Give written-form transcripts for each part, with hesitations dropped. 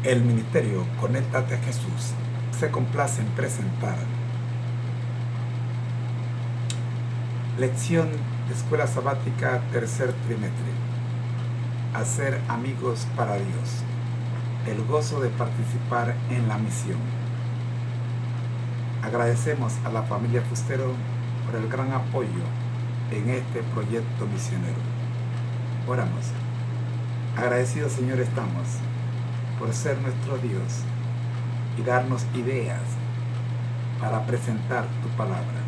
El ministerio Conéctate a Jesús se complace en presentar lección de escuela sabática tercer trimestre. Hacer amigos para Dios. El gozo de participar en la misión. Agradecemos a la familia Fustero por el gran apoyo en este proyecto misionero. Oramos. Agradecidos, Señor, estamos por ser nuestro Dios y darnos ideas para presentar tu palabra.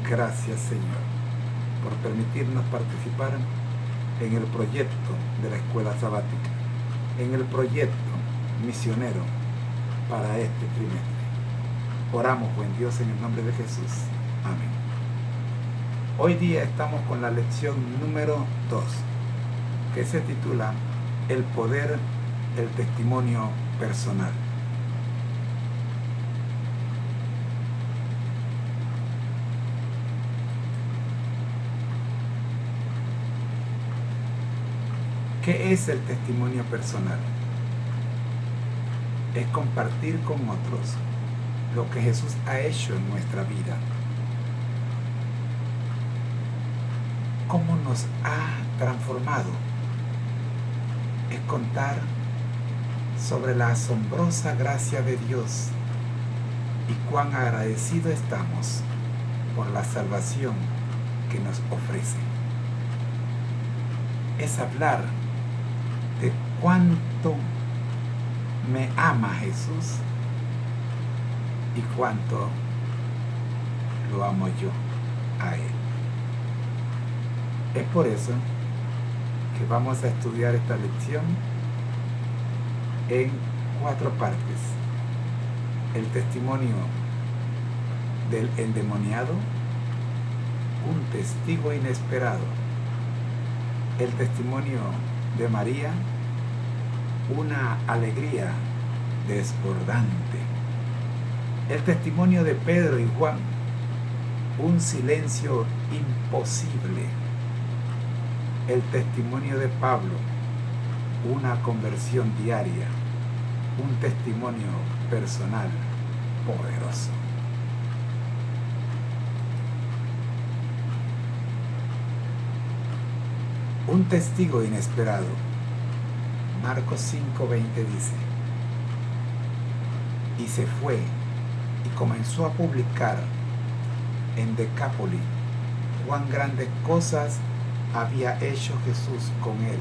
Gracias, Señor, por permitirnos participar en el proyecto de la escuela sabática, en el proyecto misionero para este trimestre. Oramos, buen Dios, en el nombre de Jesús. Amén. Hoy día estamos con la lección número 2, que se titula El poder del testimonio personal. ¿Qué es el testimonio personal? Es compartir con otros lo que Jesús ha hecho en nuestra vida. Cómo nos ha transformado. Es contar sobre la asombrosa gracia de Dios y cuán agradecidos estamos por la salvación que nos ofrece. Es hablar de cuánto me ama Jesús y cuánto lo amo yo a Él. Es por eso que vamos a estudiar esta lección en 4 partes. El testimonio del endemoniado, un testigo inesperado. El testimonio de María, una alegría desbordante. El testimonio de Pedro y Juan, un silencio imposible. El testimonio de Pablo, una conversión diaria, un testimonio personal poderoso. Un testigo inesperado. Marcos 5:20 dice: y se fue y comenzó a publicar en Decápolis cuán grandes cosas había hecho Jesús con él,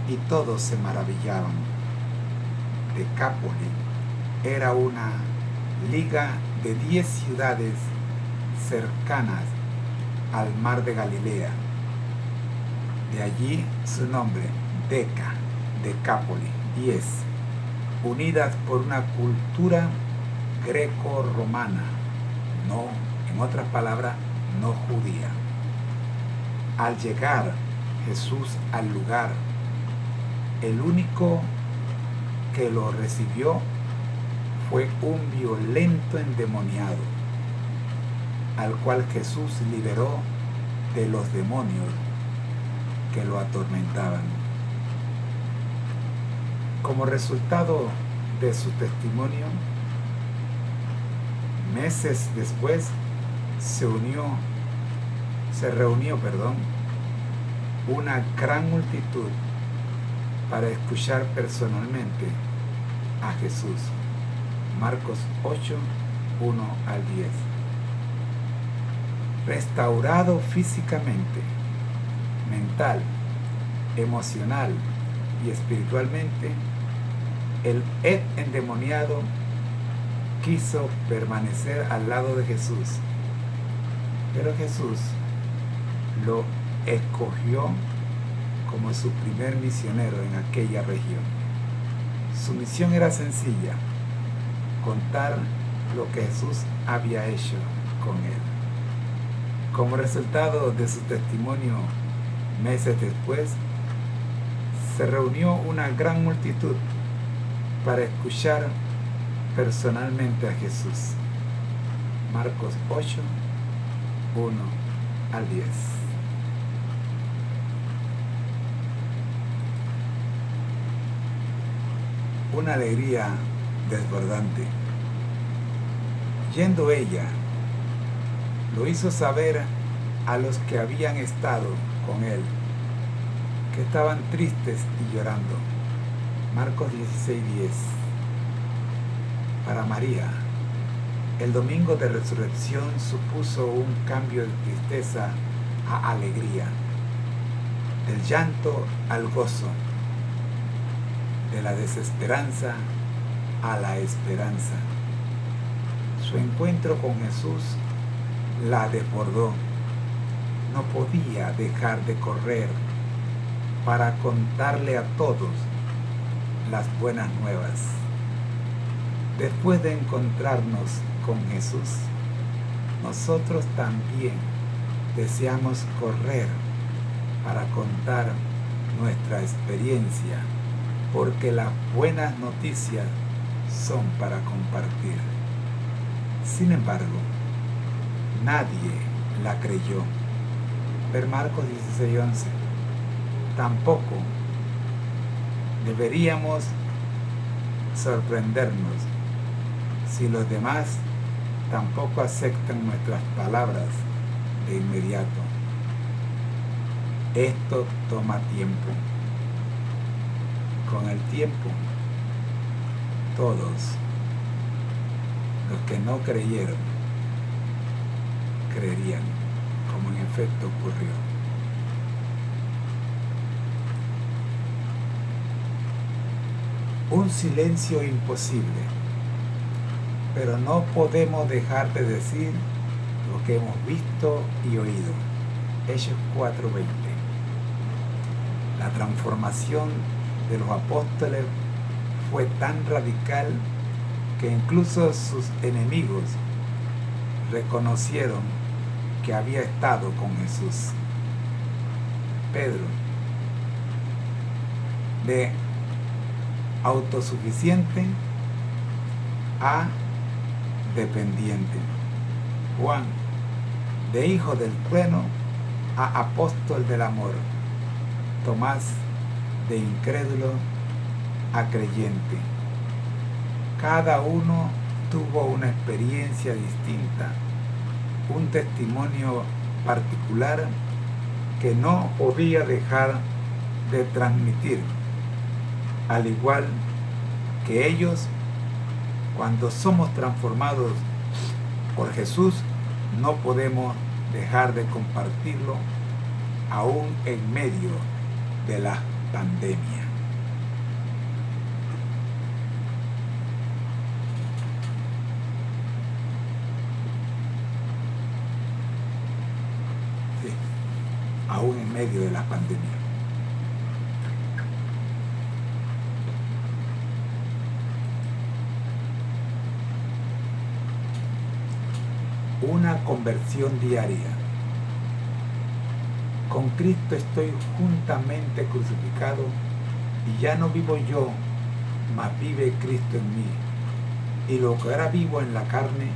y todos se maravillaban. Decápolis era una liga de 10 ciudades cercanas al mar de Galilea. De allí su nombre, Decápolis, 10, unidas por una cultura greco-romana, en otras palabras, no judía. Al llegar Jesús al lugar, el único que lo recibió fue un violento endemoniado, al cual Jesús liberó de los demonios que lo atormentaban. Como resultado de su testimonio, meses después se reunió una gran multitud para escuchar personalmente a Jesús. Marcos 8, 1 al 10. Restaurado físicamente, mental, emocional y espiritualmente, el endemoniado quiso permanecer al lado de Jesús, pero Jesús lo escogió como su primer misionero en aquella región. Su misión era sencilla: contar lo que Jesús había hecho con él. Como resultado de su testimonio, meses después, se reunió una gran multitud para escuchar personalmente a Jesús. Marcos 8, 1 al 10. una alegría desbordante. Yendo ella, lo hizo saber a los que habían estado con él, que estaban tristes y llorando. Marcos 16:10. Para María, el domingo de resurrección supuso un cambio de tristeza a alegría, del llanto al gozo, de la desesperanza a la esperanza. Su encuentro con Jesús la desbordó. No podía dejar de correr para contarle a todos las buenas nuevas. Después de encontrarnos con Jesús, nosotros también deseamos correr para contar nuestra experiencia, porque las buenas noticias son para compartir. Sin embargo, nadie la creyó. Ver Marcos 16:11. Tampoco deberíamos sorprendernos si los demás tampoco aceptan nuestras palabras de inmediato. Esto toma tiempo. Con el tiempo, todos los que no creyeron creerían, como en efecto ocurrió. Un silencio imposible, pero no podemos dejar de decir lo que hemos visto y oído. Hechos 4:20. La transformación de los apóstoles fue tan radical que incluso sus enemigos reconocieron que había estado con Jesús. Pedro, de autosuficiente a dependiente. Juan, de hijo del trueno a apóstol del amor. Tomás, de incrédulo a creyente. Cada uno tuvo una experiencia distinta, un testimonio particular que no podía dejar de transmitir. Al igual que ellos, cuando somos transformados por Jesús, no podemos dejar de compartirlo aún en medio de la pandemia. Sí, aún en medio de la pandemia. Una conversión diaria. Con Cristo estoy juntamente crucificado y ya no vivo yo, mas vive Cristo en mí. Y lo que ahora vivo en la carne,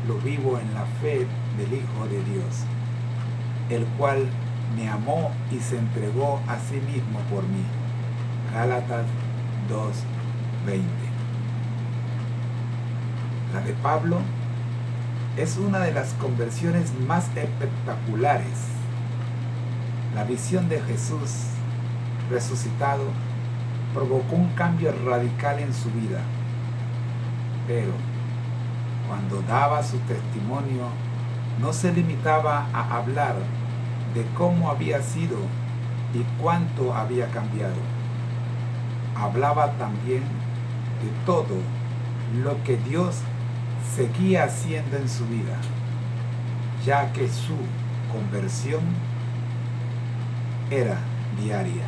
lo vivo en la fe del Hijo de Dios, el cual me amó y se entregó a sí mismo por mí. Gálatas 2:20. La de Pablo es una de las conversiones más espectaculares. La visión de Jesús resucitado provocó un cambio radical en su vida. Pero cuando daba su testimonio, no se limitaba a hablar de cómo había sido y cuánto había cambiado. Hablaba también de todo lo que Dios seguía haciendo en su vida, ya que su conversión era diaria.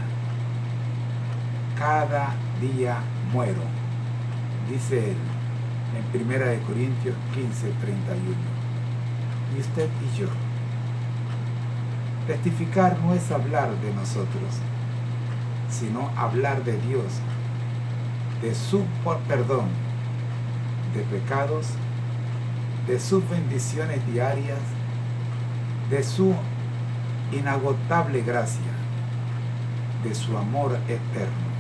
Cada día muero, dice él en 1 Corintios 15:31. Y usted y yo. Testificar no es hablar de nosotros, sino hablar de Dios, de su perdón de pecados, de sus bendiciones diarias, de su inagotable gracia, de su amor eterno.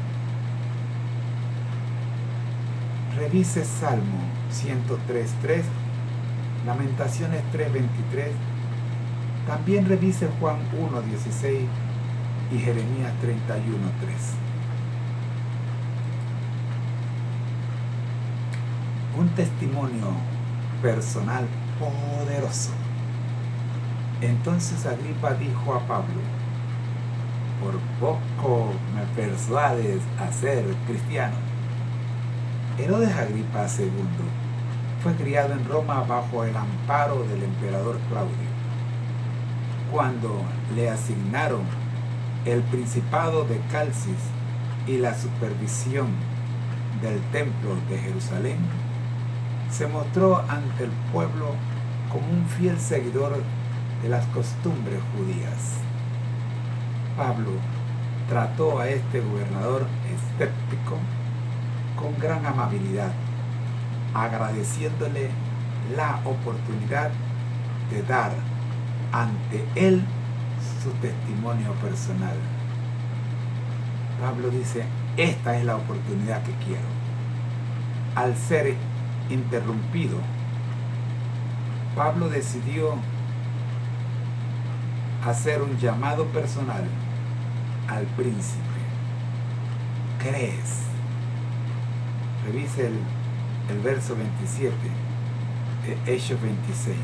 revise Salmo 103.3, Lamentaciones 3.23, también revise Juan 1.16 y Jeremías 31.3. Un testimonio personal poderoso. Entonces Agripa dijo a Pablo: por poco me persuades a ser cristiano. Herodes Agripa II fue criado en Roma bajo el amparo del emperador Claudio. Cuando le asignaron el principado de Calcis y la supervisión del templo de Jerusalén, se mostró ante el pueblo como un fiel seguidor de las costumbres judías. Pablo trató a este gobernador escéptico con gran amabilidad, agradeciéndole la oportunidad de dar ante él su testimonio personal. Pablo dice: esta es la oportunidad que quiero. Al ser interrumpido, Pablo decidió hacer un llamado personal al príncipe. ¿Crees? Revise el verso 27 de Hechos 26.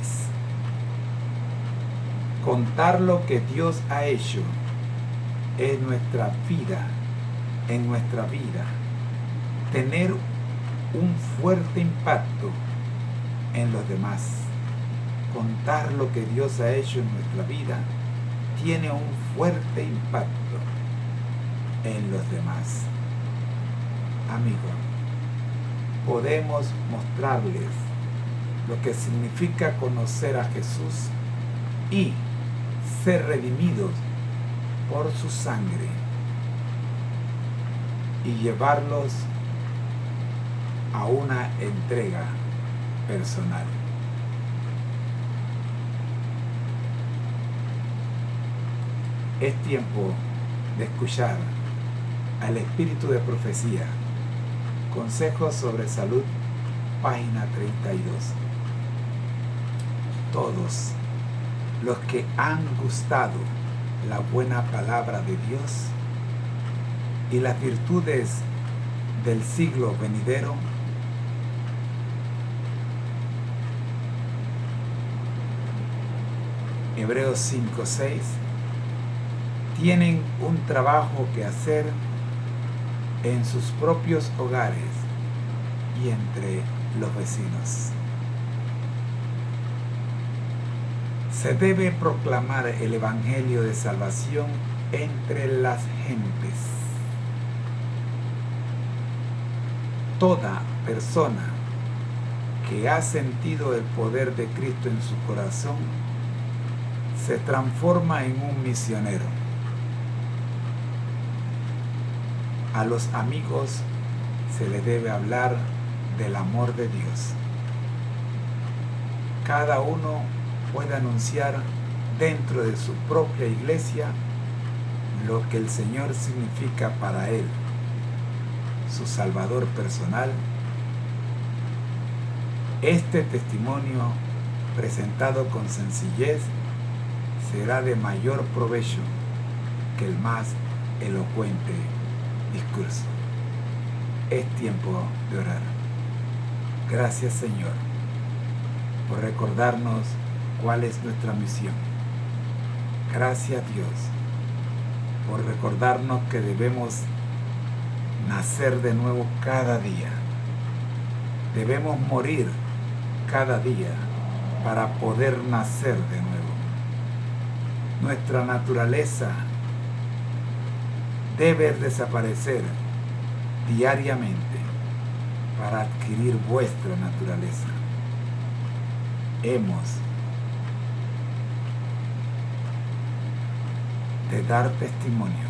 Contar lo que Dios ha hecho en nuestra vida, tener un fuerte impacto en los demás. Contar lo que Dios ha hecho en nuestra vida tiene un fuerte impacto en los demás. Amigos, podemos mostrarles lo que significa conocer a Jesús y ser redimidos por su sangre y llevarlos a una entrega personal. Es tiempo de escuchar al Espíritu de Profecía, Consejos sobre Salud, página 32. Todos los que han gustado la buena palabra de Dios y las virtudes del siglo venidero, Hebreos 5:6, tienen un trabajo que hacer en sus propios hogares y entre los vecinos. Se debe proclamar el Evangelio de salvación entre las gentes. Toda persona que ha sentido el poder de Cristo en su corazón se transforma en un misionero. A los amigos se les debe hablar del amor de Dios. Cada uno puede anunciar dentro de su propia iglesia lo que el Señor significa para él, su Salvador personal. Este testimonio, presentado con sencillez, será de mayor provecho que el más elocuente discurso. Es tiempo de orar. Gracias, Señor, por recordarnos cuál es nuestra misión. Gracias, Dios, por recordarnos que debemos nacer de nuevo cada día. Debemos morir cada día para poder nacer de nuevo. Nuestra naturaleza debe desaparecer diariamente para adquirir vuestra naturaleza. Hemos de dar testimonio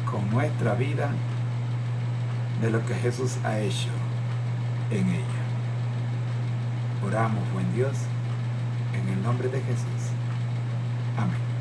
con nuestra vida de lo que Jesús ha hecho en ella. Oramos, buen Dios, en el nombre de Jesús. Amén.